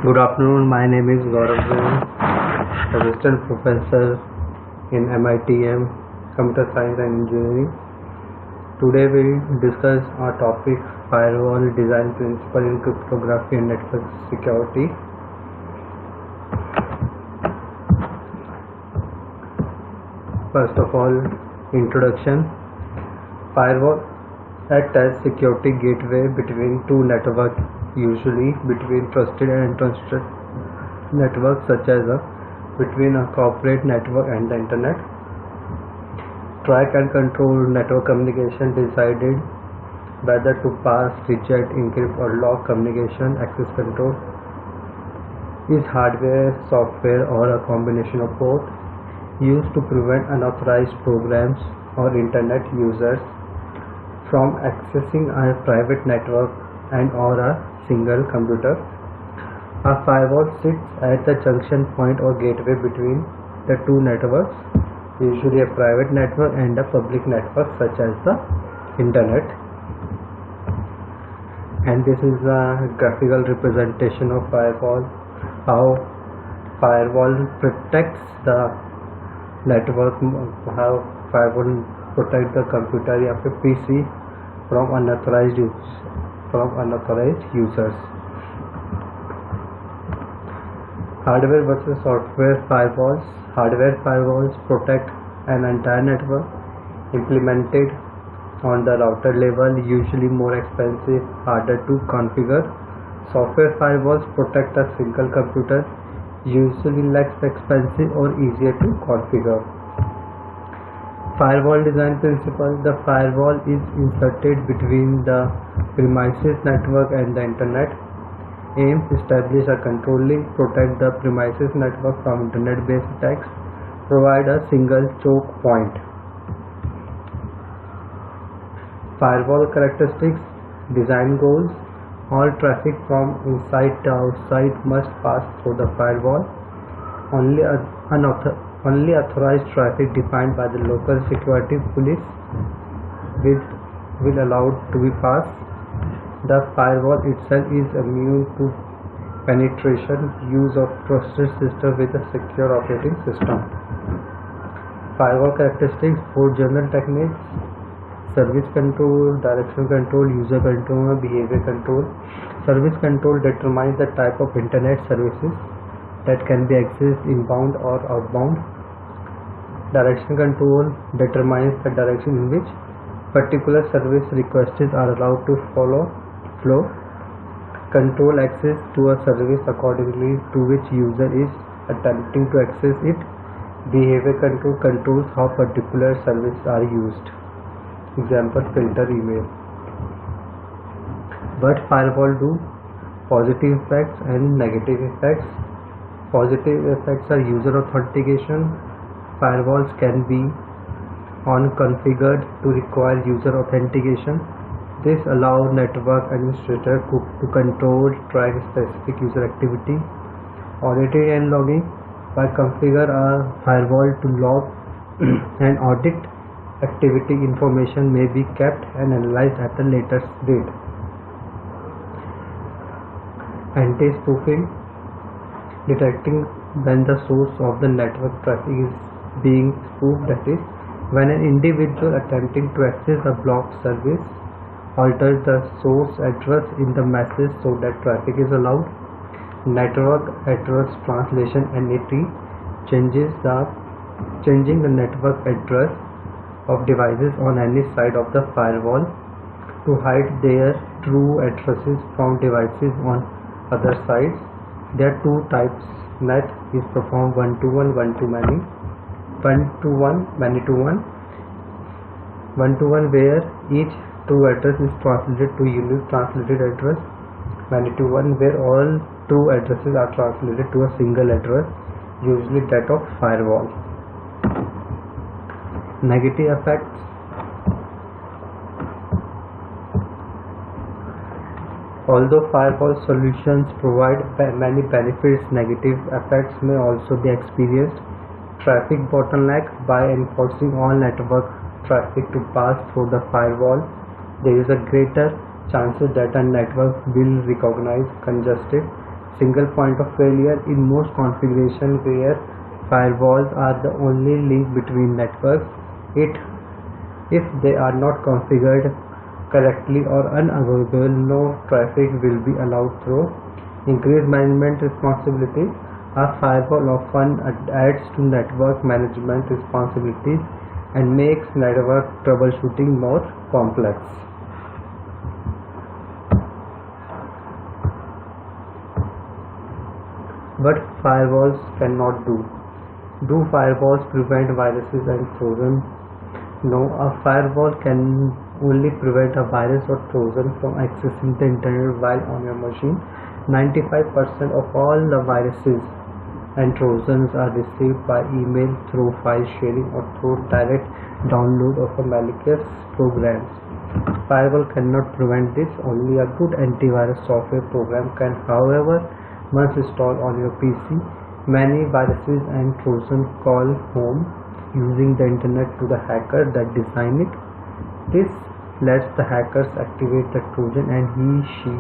Good afternoon. My name is Gaurav Jain, Assistant Professor in MITM, Computer Science and Engineering. Today we discuss our topic Firewall Design Principle in Cryptography and Network Security. First of all, introduction. Firewall act as security gateway between two networks, usually between trusted and untrusted networks such as between a corporate network and the internet. Track and control network communication, decided whether to pass, reject, encrypt or lock communication. Access control is hardware, software or a combination of both, used to prevent unauthorized programs or internet users from accessing a private network and or a single computer. A firewall sits at the junction point or gateway between the two networks, usually a private network and a public network such as the internet. And this is a graphical representation of firewall, how firewall protects the network, how firewall protect the computer या फिर PC from unauthorized users. Hardware versus software firewalls. Hardware firewalls protect an entire network, implemented on the router level, usually more expensive, harder to configure. Software firewalls protect a single computer, usually less expensive or easier to configure. Firewall design principle. The firewall is inserted between the premises network and the internet. Aims establish a control link, protect the premises network from internet-based attacks, provide a single choke point. Firewall characteristics. Design goals. All traffic from inside to outside must pass through the firewall. Only authorized traffic defined by the local security police will allowed to be passed. The firewall itself is immune to penetration. Use of trusted system with a secure operating system. Firewall characteristics. 4 general techniques: service control, direction control, user control, behavior control. Service control determines the type of internet services that can be accessed inbound or outbound. Direction control determines the direction in which particular service requests are allowed to flow. Control access to a service accordingly to which user is attempting to access it. Behavior control controls how particular services are used. Example: filter email. What firewall do? Positive effects and negative effects. Positive effects are user authentication. Firewalls can be configured to require user authentication. This allows network administrator to control, track specific user activity. Auditing and logging. By configure a firewall to log and audit activity, information may be kept and analyzed at a later date. Anti-spoofing. Detecting when the source of the network traffic is being spoofed, that is, when an individual attempting to access a blocked service alters the source address in the message so that traffic is allowed. Network address translation, NAT, changing the network address of devices on any side of the firewall to hide their true addresses from devices on other sides. There are two types. NAT is performed one-to-one, one-to-many. One-to-one, many-to-one. One-to-one, where each true address is translated to unique translated address. Many-to-one, where all true addresses are translated to a single address, usually that of firewall. Negative effects. Although firewall solutions provide many benefits, negative effects may also be experienced. Traffic bottleneck. By enforcing all network traffic to pass through the firewall, there is a greater chances that a network will recognize congested Single point of failure in most configurations where firewalls are the only link between networks. If they are not configured correctly or unavailable, no traffic will be allowed through. Increased management responsibility. A firewall often adds to network management responsibilities and makes network troubleshooting more complex. What firewalls cannot do. Do firewalls prevent viruses and Trojan? No, a firewall can only prevent a virus or Trojan from accessing the internet while on your machine. 95% of all the viruses and Trojans are received by email, through file sharing, or through direct download of a malicious programs. Firewall cannot prevent this. Only a good antivirus software program can. However, once installed on your PC, many viruses and Trojans call home using the internet to the hacker that designed it. This lets the hackers activate the Trojan and he/she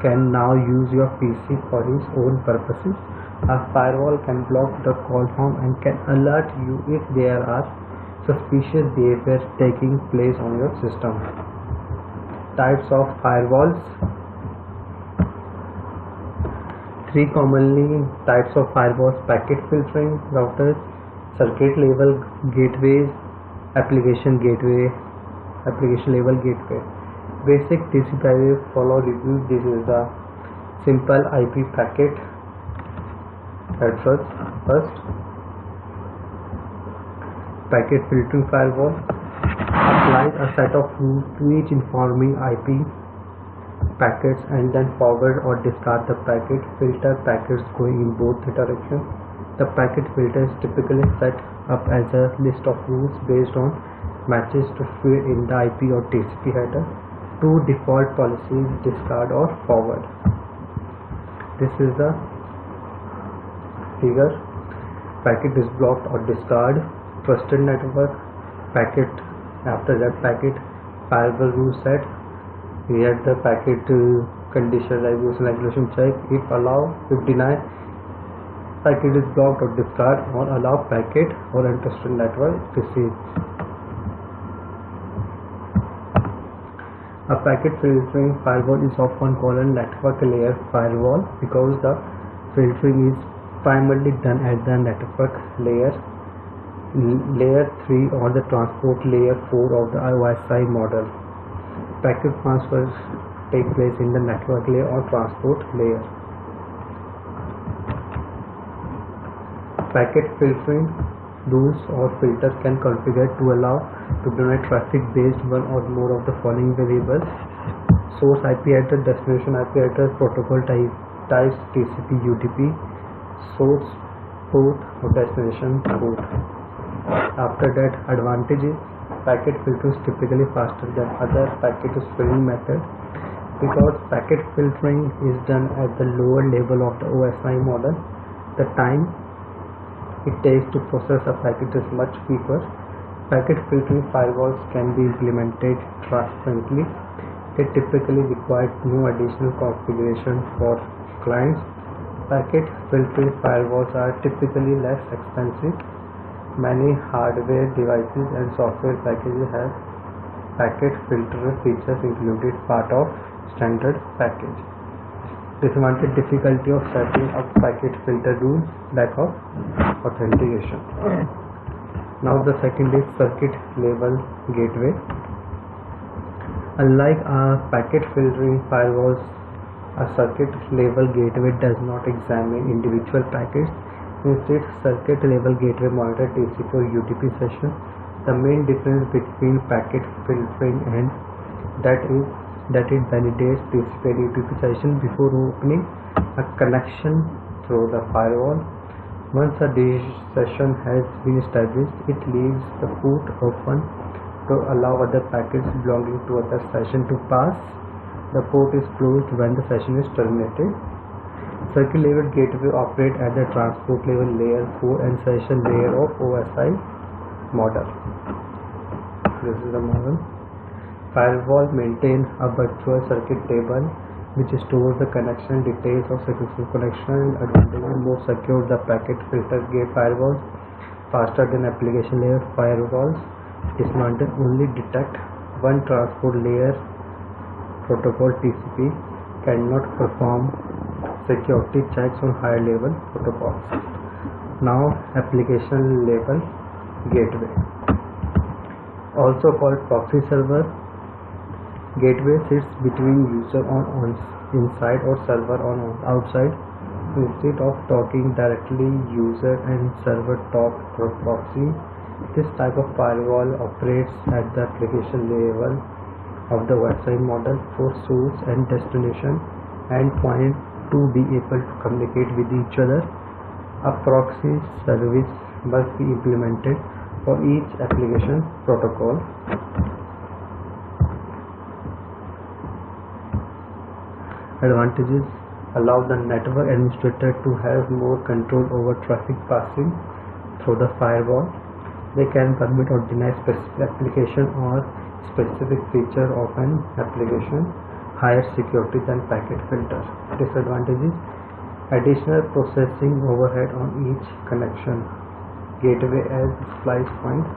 can now use your PC for his own purposes. A firewall can block the call home and can alert you if there are suspicious behavior taking place on your system. Types of firewalls. 3 commonly types of firewalls: packet filtering routers, circuit level gateways, application level gateway. Basic TCP/IP follow review. This is the simple IP packet address. First, packet filtering firewall applies a set of rules to each informing IP packets and then forward or discard the packet. Filter packets going in both directions. The packet filter is typically set up as a list of rules based on matches to feed in the IP or TCP header. 2 default policies: discard or forward. This is the figure. Packet is blocked or discard. Trusted network packet. After that packet, firewall rule set. We had the packet condition regulation check. If allow, if deny, packet is blocked or discard, or allow packet or untrusted network receive. A packet filtering firewall is often called a network layer firewall because the filtering is primarily done at the network layer, layer 3 or the transport layer 4 of the OSI model. Packet transfers take place in the network layer or transport layer. Packet filtering rules or filters can configure to allow to generate traffic based one or more of the following variables: source IP address, destination IP address, protocol types TCP UDP, source port or destination port. After that, advantages: packet filtering is typically faster than other packet filtering methods because packet filtering is done at the lower level of the OSI model. The time it takes to process a packet is much quicker. Packet filtering firewalls can be implemented transparently. They typically require no additional configuration for clients. Packet filtering firewalls are typically less expensive. Many hardware devices and software packages have packet filter features included part of standard package. Disadvantage: difficulty of setting up packet filter rules, lack of authentication. Now the second is circuit level gateway. Unlike packet filtering firewalls, a circuit level gateway does not examine individual packets. Instead, circuit level gateway monitors TCP or UDP sessions. The main difference between packet filtering and that it validates TCP and UDP session before opening a connection through the firewall. Once a session has been established, it leaves the port open to allow other packets belonging to other session to pass. The port is closed when the session is terminated. Circuit level gateway operate at the transport level layer 4 and session layer of OSI model. This is the model. Firewall maintain a virtual circuit table which stores the connection details of successful connection. Advantages: more secure, the packet filter gate firewalls, faster than application layer firewalls. Disadvantage: only detect one transport layer protocol. TCP cannot perform security checks on higher level protocols. Now, application level gateway, also called proxy server. Gateway sits between user on inside or server on outside. Instead of talking directly, user and server talk through proxy. This type of firewall operates at the application level of the website model for source and destination endpoint to be able to communicate with each other. A proxy service must be implemented for each application protocol. Advantages: allow the network administrator to have more control over traffic passing through the firewall. They can permit or deny specific application or specific feature of an application. Higher security than packet filter. Disadvantages: additional processing overhead on each connection. Gateway as splice point.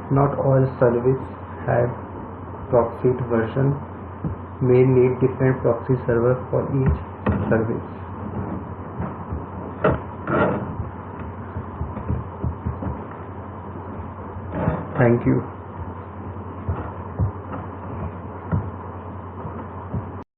Not all services have proxied version. May need different proxy server for each service. Thank you.